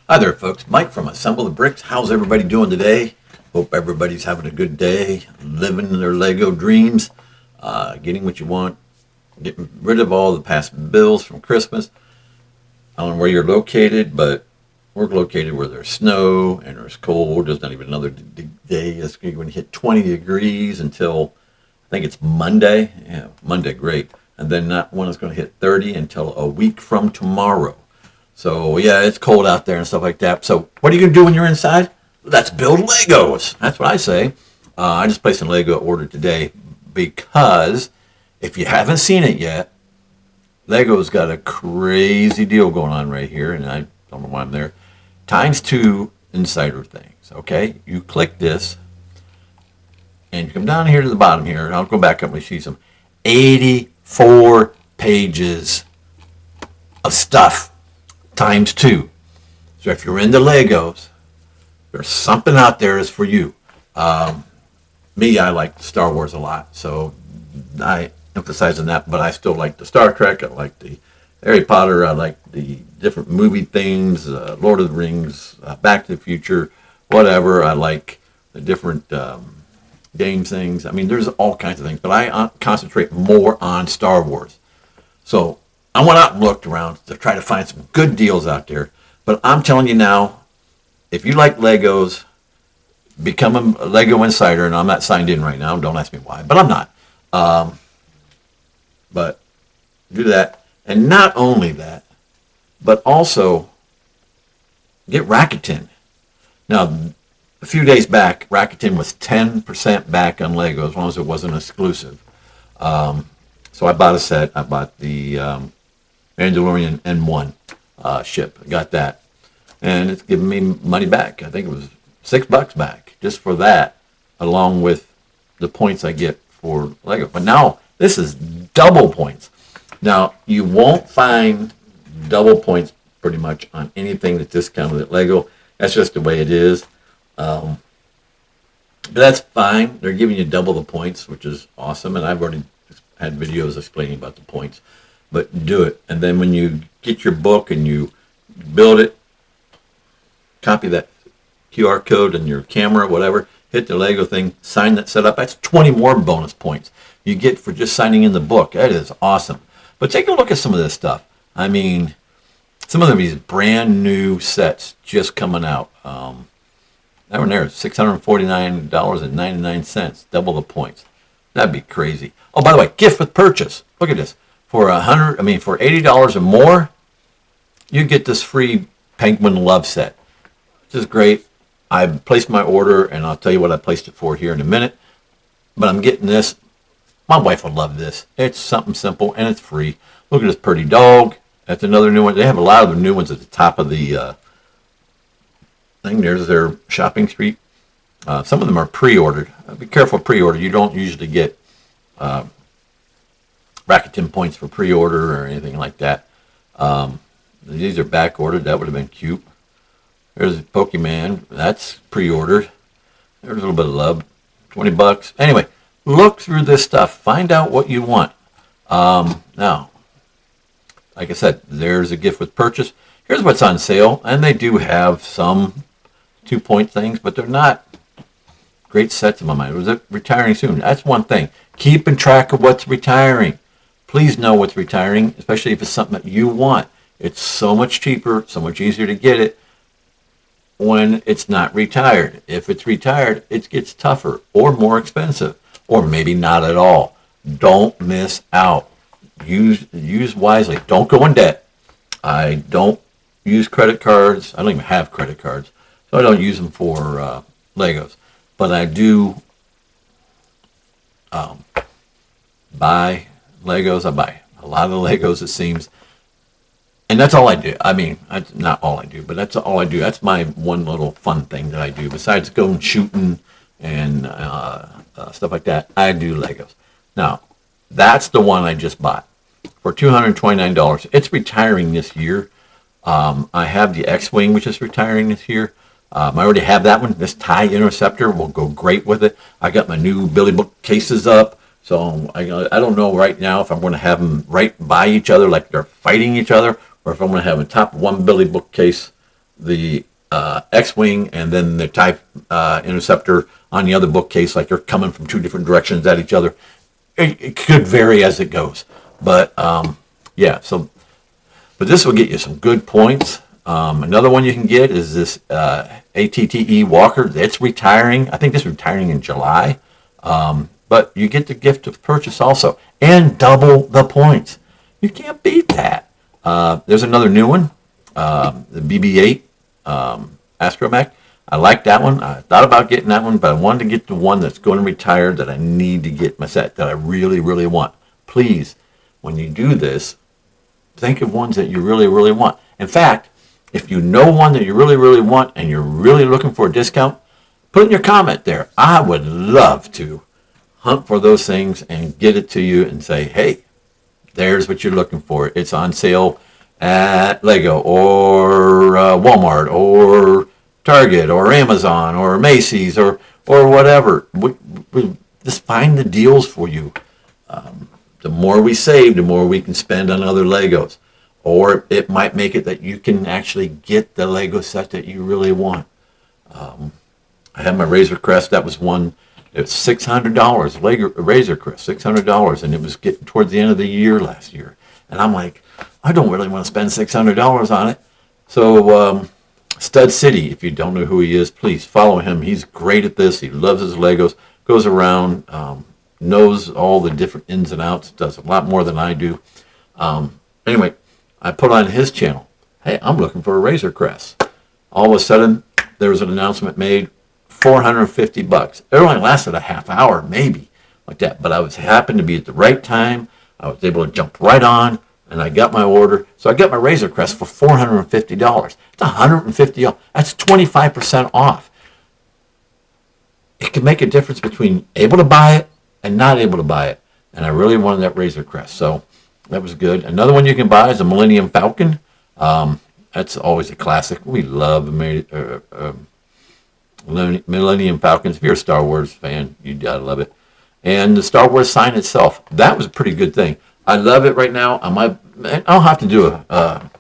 Hi there, folks. Mike from Assemble the Bricks. How's everybody doing today? Hope everybody's having a good day, living their Lego dreams, getting what you want, getting rid of all the past bills from Christmas. I don't know where you're located, but we're located where there's snow and there's cold. There's not even another day. It's going to hit 20 degrees until I think it's Monday. Yeah, Monday, great. And then that one is going to hit 30 until a week from tomorrow. So yeah, it's cold out there and stuff like that. So what are you gonna do when you're inside? Let's build Legos. That's what I say. I just placed a Lego order today because if you haven't seen it yet, Lego's got a crazy deal going on right here, and I don't know why I'm there. Times two insider things. Okay, you click this, and you come down here to the bottom here, and I'll go back up and see some 84 pages of stuff times two. So if you're into Legos, there's something out there is for you. Me, I like Star Wars a lot, so I emphasize on that, but I still like the Star Trek, I like the Harry Potter, I like the different movie things, Lord of the Rings, Back to the Future, whatever. I like the different game things. I mean, there's all kinds of things, but I concentrate more on Star Wars. So I went out and looked around to try to find some good deals out there. But I'm telling you now, if you like Legos, become a Lego Insider, and I'm not signed in right now. Don't ask me why, but I'm not. But do that. And not only that, but also get Rakuten. Now, a few days back, Rakuten was 10% back on Lego as long as it wasn't exclusive. So I bought a set. I bought the Mandalorian N1 ship. I got that. And it's giving me money back. I think it was $6 back just for that, along with the points I get for Lego. But now this is double points. Now, you won't find double points pretty much on anything that's discounted at Lego. That's just the way it is. But that's fine. They're giving you double the points, which is awesome. And I've already had videos explaining about the points. But do it. And then when you get your book and you build it, copy that QR code in your camera, whatever, hit the Lego thing, sign that setup. That's 20 more bonus points you get for just signing in the book. That is awesome. But take a look at some of this stuff. I mean, some of these brand new sets just coming out. That one there is $649.99, double the points. That'd be crazy. Oh, by the way, gift with purchase. Look at this. For $80 or more, you get this free Penguin Love set. Which is great. I placed my order, and I'll tell you what I placed it for here in a minute. But I'm getting this. My wife will love this. It's something simple, and it's free. Look at this pretty dog. That's another new one. They have a lot of the new ones at the top of the thing. There's their shopping street. Some of them are pre-ordered. Be careful pre-order. You don't usually get Rakuten points for pre-order or anything like that. These are back-ordered. That would have been cute. There's Pokemon. That's pre-ordered. There's a little bit of love. $20. Anyway, look through this stuff. Find out what you want. Now, like I said, there's a gift with purchase. Here's what's on sale. And they do have some 2-point things, but they're not great sets in my mind. Was it retiring soon? That's one thing. Keeping track of what's retiring. Please know what's retiring, especially if it's something that you want. It's so much cheaper, so much easier to get it when it's not retired. If it's retired, it gets tougher or more expensive, or maybe not at all. Don't miss out. Use wisely. Don't go in debt. I don't use credit cards. I don't even have credit cards, so I don't use them for Legos. But I do buy Legos. I buy a lot of Legos, it seems. And that's all I do. I mean, that's not all I do, but that's all I do. That's my one little fun thing that I do. Besides going shooting and stuff like that, I do Legos. Now, that's the one I just bought for $229. It's retiring this year. I have the X-Wing, which is retiring this year. I already have that one. This TIE Interceptor will go great with it. I got my new Billy Book cases up. So I don't know right now if I'm going to have them right by each other like they're fighting each other, or if I'm going to have a top one Billy bookcase the X-Wing and then the TIE Interceptor on the other bookcase, like they're coming from two different directions at each other. It could vary as it goes. But yeah, so, but this will get you some good points. Another one you can get is this ATTE Walker. It's retiring. I think this is retiring in July. But you get the gift of purchase also, and double the points. You can't beat that. There's another new one, the BB-8 Astromech. I like that one. I thought about getting that one, but I wanted to get the one that's going to retire that I need to get my set that I really, really want. Please, when you do this, think of ones that you really, really want. In fact, if you know one that you really, really want and you're really looking for a discount, put in your comment there. I would love to hunt for those things and get it to you and say, hey, there's what you're looking for. It's on sale at Lego or Walmart or Target or Amazon or Macy's or whatever. We just find the deals for you. The more we save, the more we can spend on other Legos. Or it might make it that you can actually get the Lego set that you really want. I had my Razor Crest. That was one. It's $600. Lego Razor Crest, $600, and it was getting towards the end of the year last year. And I'm like, I don't really want to spend $600 on it. So Stud City, if you don't know who he is, please follow him. He's great at this. He loves his Legos. Goes around, knows all the different ins and outs. Does a lot more than I do. Anyway, I put on his channel, hey, I'm looking for a Razor Crest. All of a sudden, there was an announcement made, $450. It only lasted a half hour, maybe, like that. But I happened to be at the right time. I was able to jump right on, and I got my order. So I got my Razor Crest for $450. It's $150. That's 25% off. It can make a difference between able to buy it and not able to buy it. And I really wanted that Razor Crest, so that was good. Another one you can buy is a Millennium Falcon. That's always a classic. We love Millennium Falcons. If you're a Star Wars fan, you gotta love it. And the Star Wars sign itself, that was a pretty good thing. I love it right now. I'll have to do a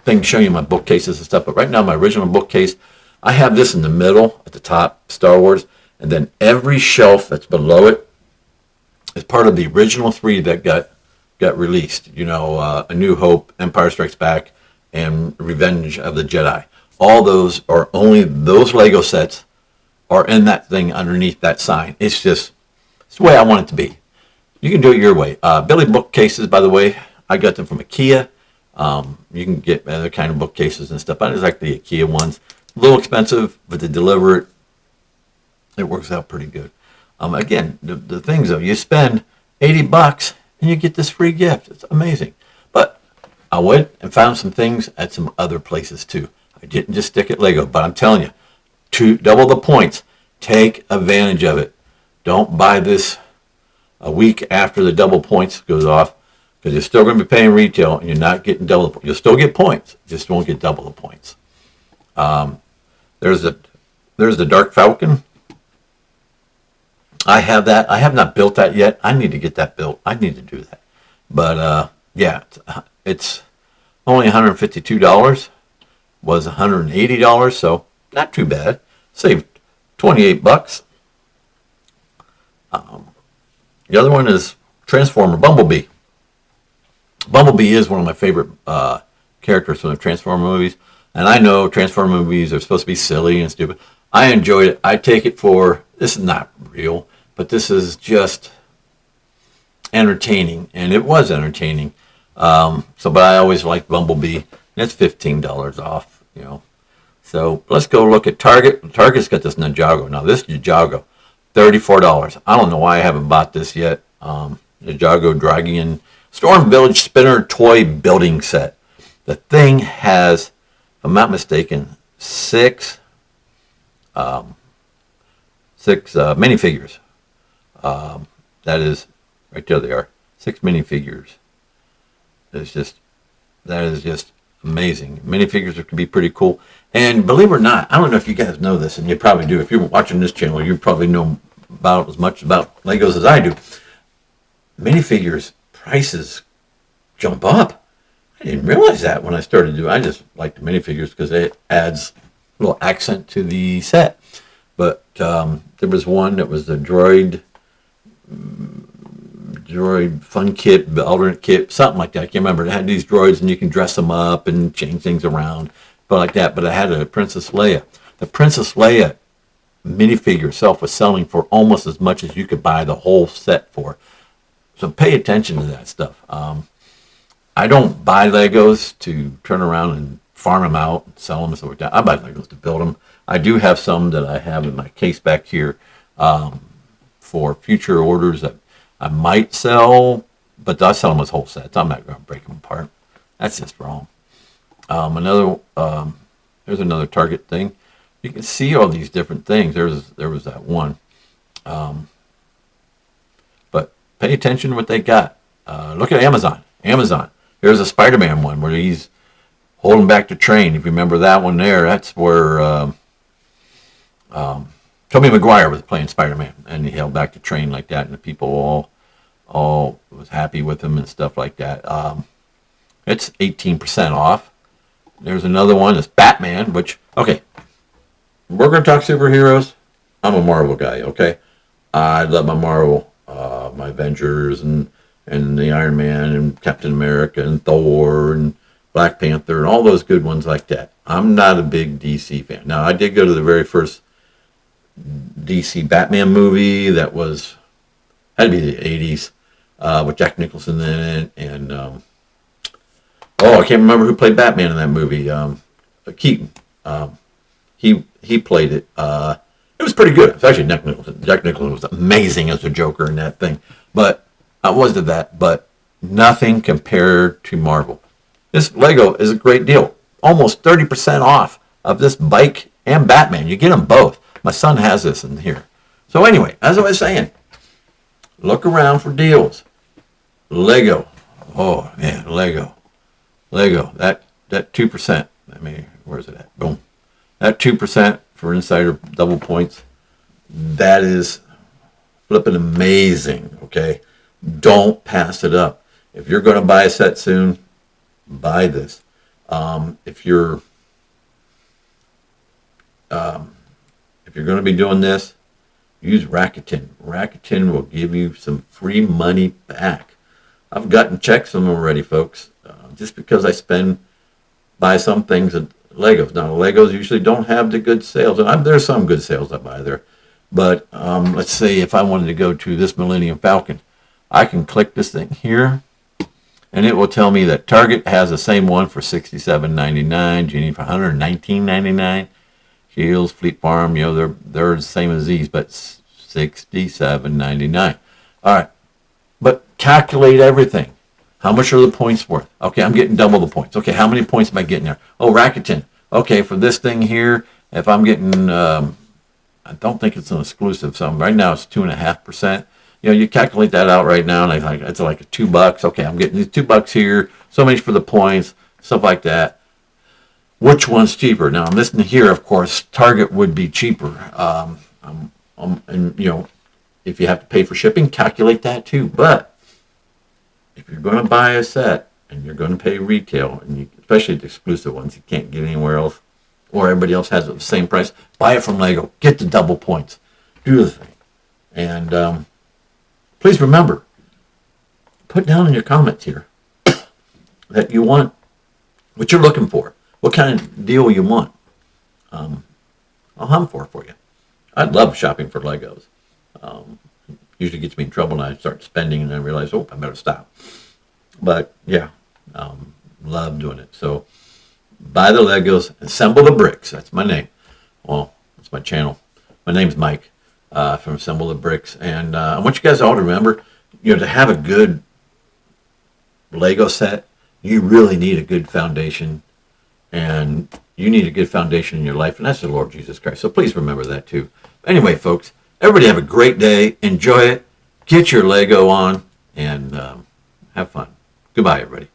thing showing you my bookcases and stuff, but right now my original bookcase, I have this in the middle at the top, Star Wars, and then every shelf that's below it is part of the original 3 that got released. You know, A New Hope, Empire Strikes Back, and Revenge of the Jedi. All those are only those Lego sets are in that thing underneath that sign. It's the way I want it to be. You can do it your way. Billy bookcases, by the way, I got them from IKEA. You can get other kind of bookcases and stuff. I just like the IKEA ones. A little expensive, but to deliver it, it works out pretty good. Again, the things though, you spend $80 and you get this free gift. It's amazing. But I went and found some things at some other places too. I didn't just stick at Lego, but I'm telling you, to double the points, take advantage of it. Don't buy this a week after the double points goes off, because you're still going to be paying retail and you're not getting double the points. You'll still get points, just won't get double the points. There's the Dark Falcon. I have that. I have not built that yet. I need to get that built. I need to do that. But yeah, it's only $152. Was $180, so not too bad. Saved $28. The other one is Transformer Bumblebee. Bumblebee is one of my favorite characters from the Transformer movies. And I know Transformer movies are supposed to be silly and stupid. I enjoyed it. I take it for, this is not real, but this is just entertaining. And it was entertaining. But I always liked Bumblebee. And it's $15 off, you know. So let's go look at Target. Target's got this Ninjago. Now this Ninjago, $34. I don't know why I haven't bought this yet. Ninjago Dragon Storm Village Spinner Toy Building Set. The thing has, if I'm not mistaken, six minifigures. That is, right there they are. 6 minifigures. That is just amazing. Minifigures can be pretty cool. And believe it or not, I don't know if you guys know this, and you probably do. If you're watching this channel, you probably know about as much about Legos as I do. Minifigures prices jump up. I didn't realize that when I started doing. I just like the minifigures because it adds a little accent to the set. But there was one that was the droid fun kit, the alternate kit, something like that. I can't remember. It had these droids, and you can dress them up and change things around, but like that. But I had a Princess Leia. The Princess Leia minifigure itself was selling for almost as much as you could buy the whole set for. So pay attention to that stuff. I don't buy Legos to turn around and farm them out and sell them and stuff like that. I buy Legos to build them. I do have some that I have in my case back here for future orders that I might sell, but I sell them as whole sets. I'm not going to break them apart. That's just wrong. There's another Target thing. You can see all these different things. There was that one. But pay attention to what they got. Look at Amazon. Here's a Spider-Man one where he's holding back the train. If you remember that one there, that's where Tobey Maguire was playing Spider-Man, and he held back the train like that, and the people all was happy with him and stuff like that. It's 18% off. There's another one, it's Batman, which, okay, we're going to talk superheroes. I'm a Marvel guy, okay? I love my Marvel, my Avengers and the Iron Man and Captain America and Thor and Black Panther and all those good ones like that. I'm not a big DC fan. Now, I did go to the very first DC Batman movie that had to be the 80s with Jack Nicholson in it. And, I can't remember who played Batman in that movie. Keaton. He played it. It was pretty good. It's actually Jack Nicholson. Jack Nicholson was amazing as a Joker in that thing. But I was to that, but nothing compared to Marvel. This Lego is a great deal. Almost 30% off of this bike and Batman. You get them both. My son has this in here. So anyway, as I was saying, look around for deals. Lego. Oh man, Lego. That 2%. I mean, where's it at? Boom. That 2% for insider double points. That is flipping amazing. Okay. Don't pass it up. If you're going to buy a set soon, buy this. If you're going to be doing this, use Rakuten. Rakuten will give you some free money back. I've gotten checks from them already, folks. Just because I buy some things at Legos. Now, Legos usually don't have the good sales, and there's some good sales I buy there. But let's say if I wanted to go to this Millennium Falcon, I can click this thing here, and it will tell me that Target has the same one for $67.99, Genie for $119.99, Shields, Fleet Farm, they're the same as these, but $67.99. All right, but calculate everything. How much are the points worth? Okay, I'm getting double the points. Okay, how many points am I getting there? Oh, Rakuten. Okay, for this thing here, if I'm getting, I don't think it's an exclusive. So right now it's 2.5%. You calculate that out right now, and it's like $2. Okay, I'm getting these $2 here. So much for the points, stuff like that. Which one's cheaper? Now I'm listening here. Of course, Target would be cheaper. And if you have to pay for shipping, calculate that too. But if you're going to buy a set and you're going to pay retail, and especially the exclusive ones you can't get anywhere else, or everybody else has it at the same price, buy it from Lego. Get the double points. Do the thing. And please remember, put down in your comments here that you want, what you're looking for, what kind of deal you want. I'll hum for you. I love shopping for Legos. Usually gets me in trouble, and I start spending, and I realize, I better stop. But yeah, love doing it. So buy the Legos, assemble the bricks. That's my name. Well, that's my channel. My name's Mike from Assemble the Bricks, and I want you guys all to remember, to have a good Lego set, you really need a good foundation, and you need a good foundation in your life, and that's the Lord Jesus Christ. So please remember that too. Anyway, folks, everybody have a great day. Enjoy it. Get your Lego on, and have fun. Goodbye, everybody.